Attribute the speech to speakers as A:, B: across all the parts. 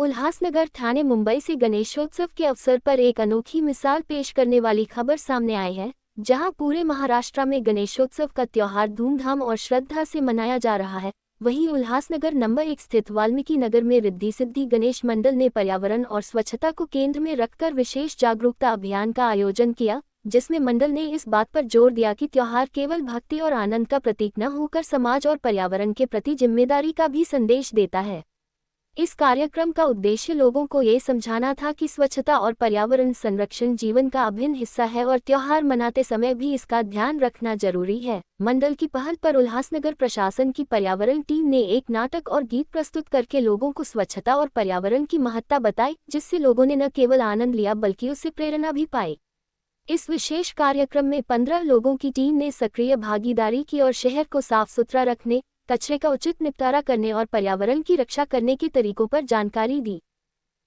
A: उल्हासनगर थाने मुंबई से गणेशोत्सव के अवसर पर एक अनोखी मिसाल पेश करने वाली खबर सामने आई है, जहां पूरे महाराष्ट्र में गणेशोत्सव का त्योहार धूमधाम और श्रद्धा से मनाया जा रहा है। वहीं उल्हासनगर नंबर 1 स्थित वाल्मीकि नगर में रिद्धि सिद्धि गणेश मंडल ने पर्यावरण और स्वच्छता को केंद्र में रखकर विशेष जागरूकता अभियान का आयोजन किया, जिसमें मंडल ने इस बात पर जोर दिया कि त्योहार केवल भक्ति और आनंद का प्रतीक न होकर समाज और पर्यावरण के प्रति जिम्मेदारी का भी संदेश देता है। इस कार्यक्रम का उद्देश्य लोगों को ये समझाना था कि स्वच्छता और पर्यावरण संरक्षण जीवन का अभिन्न हिस्सा है और त्योहार मनाते समय भी इसका ध्यान रखना जरूरी है। मंडल की पहल पर उल्हासनगर प्रशासन की पर्यावरण टीम ने एक नाटक और गीत प्रस्तुत करके लोगों को स्वच्छता और पर्यावरण की महत्ता बताई, जिससे लोगों ने न केवल आनंद लिया बल्कि उससे प्रेरणा भी पाई। इस विशेष कार्यक्रम में 15 लोगों की टीम ने सक्रिय भागीदारी की और शहर को साफ सुथरा रखने, कचरे का उचित निपटारा करने और पर्यावरण की रक्षा करने के तरीकों पर जानकारी दी।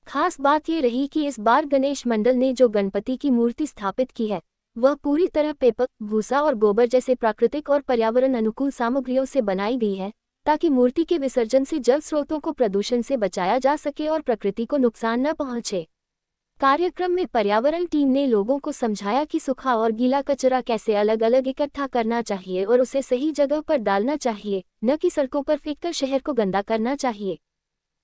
A: खास बात ये रही कि इस बार गणेश मंडल ने जो गणपति की मूर्ति स्थापित की है, वह पूरी तरह पेपर, भूसा और गोबर जैसे प्राकृतिक और पर्यावरण अनुकूल सामग्रियों से बनाई गई है, ताकि मूर्ति के विसर्जन से जल स्रोतों को प्रदूषण से बचाया जा सके और प्रकृति को नुकसान न पहुंचे। कार्यक्रम में पर्यावरण टीम ने लोगों को समझाया कि सूखा और गीला कचरा कैसे अलग अलग इकट्ठा करना चाहिए और उसे सही जगह पर डालना चाहिए, न कि सड़कों पर फेंककर शहर को गंदा करना चाहिए।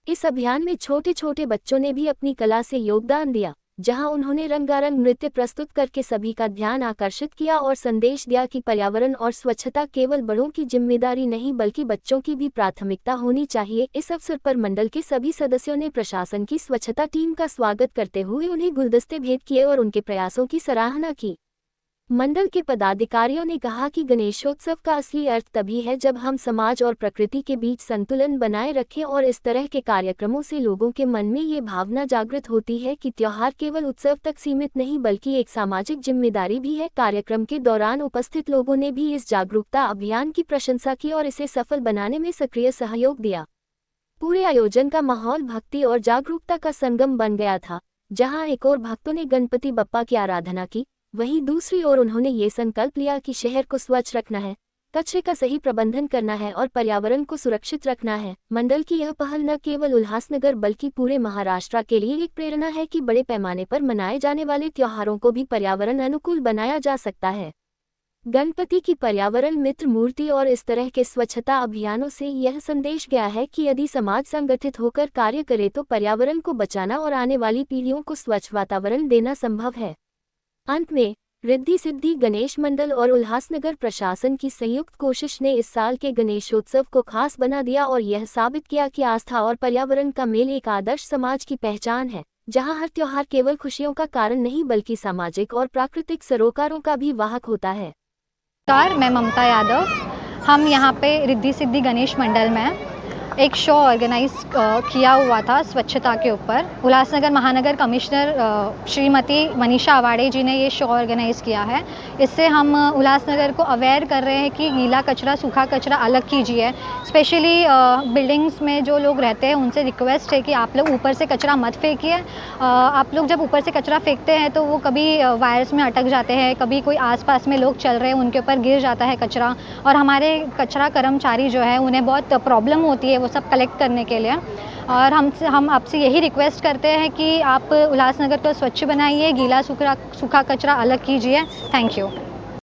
A: इस अभियान में छोटे छोटे बच्चों ने भी अपनी कला से योगदान दिया, जहां उन्होंने रंगारंग नृत्य प्रस्तुत करके सभी का ध्यान आकर्षित किया और संदेश दिया कि पर्यावरण और स्वच्छता केवल बड़ों की जिम्मेदारी नहीं बल्कि बच्चों की भी प्राथमिकता होनी चाहिए। इस अवसर पर मंडल के सभी सदस्यों ने प्रशासन की स्वच्छता टीम का स्वागत करते हुए उन्हें गुलदस्ते भेंट किए और उनके प्रयासों की सराहना की। मंडल के पदाधिकारियों ने कहा कि गणेशोत्सव का असली अर्थ तभी है जब हम समाज और प्रकृति के बीच संतुलन बनाए रखें, और इस तरह के कार्यक्रमों से लोगों के मन में ये भावना जागृत होती है कि त्योहार केवल उत्सव तक सीमित नहीं बल्कि एक सामाजिक जिम्मेदारी भी है। कार्यक्रम के दौरान उपस्थित लोगों ने भी इस जागरूकता अभियान की प्रशंसा की और इसे सफल बनाने में सक्रिय सहयोग दिया। पूरे आयोजन का माहौल भक्ति और जागरूकता का संगम बन गया था, जहाँ एक ओर भक्तों ने गणपति बप्पा की आराधना की, वहीं दूसरी ओर उन्होंने ये संकल्प लिया कि शहर को स्वच्छ रखना है, कचरे का सही प्रबंधन करना है और पर्यावरण को सुरक्षित रखना है। मंडल की यह पहल न केवल उल्हासनगर बल्कि पूरे महाराष्ट्र के लिए एक प्रेरणा है कि बड़े पैमाने पर मनाए जाने वाले त्योहारों को भी पर्यावरण अनुकूल बनाया जा सकता है। गणपति की पर्यावरण मित्र मूर्ति और इस तरह के स्वच्छता अभियानों से यह संदेश गया है कि यदि समाज संगठित होकर कार्य करे तो पर्यावरण को बचाना और आने वाली पीढ़ियों को स्वच्छ वातावरण देना संभव है। अंत में रिद्धि सिद्धि गणेश मंडल और उल्हासनगर प्रशासन की संयुक्त कोशिश ने इस साल के गणेशोत्सव को खास बना दिया और यह साबित किया कि आस्था और पर्यावरण का मेल एक आदर्श समाज की पहचान है, जहां हर त्योहार केवल खुशियों का कारण नहीं बल्कि सामाजिक और प्राकृतिक सरोकारों का भी वाहक होता है।
B: मैं ममता यादव। हम यहाँ पे रिद्धि सिद्धि गणेश मंडल में एक शो ऑर्गेनाइज किया हुआ था स्वच्छता के ऊपर। उल्हासनगर महानगर कमिश्नर श्रीमती मनीषा अवाड़े जी ने ये शो ऑर्गेनाइज किया है। इससे हम उल्हासनगर को अवेयर कर रहे हैं कि गीला कचरा सूखा कचरा अलग कीजिए। स्पेशली बिल्डिंग्स में जो लोग रहते हैं उनसे रिक्वेस्ट है कि आप लोग ऊपर से कचरा मत फेंकिए। आप लोग जब ऊपर से कचरा फेंकते हैं तो वो कभी वायर्स में अटक जाते हैं, कभी कोई आसपास में लोग चल रहे हैं उनके ऊपर गिर जाता है कचरा, और हमारे कचरा कर्मचारी जो है उन्हें बहुत प्रॉब्लम होती है वो सब कलेक्ट करने के लिए। और हम आपसे यही रिक्वेस्ट करते हैं कि आप उल्हासनगर को स्वच्छ बनाइए, गीला सूखा कचरा अलग कीजिए। Thank you.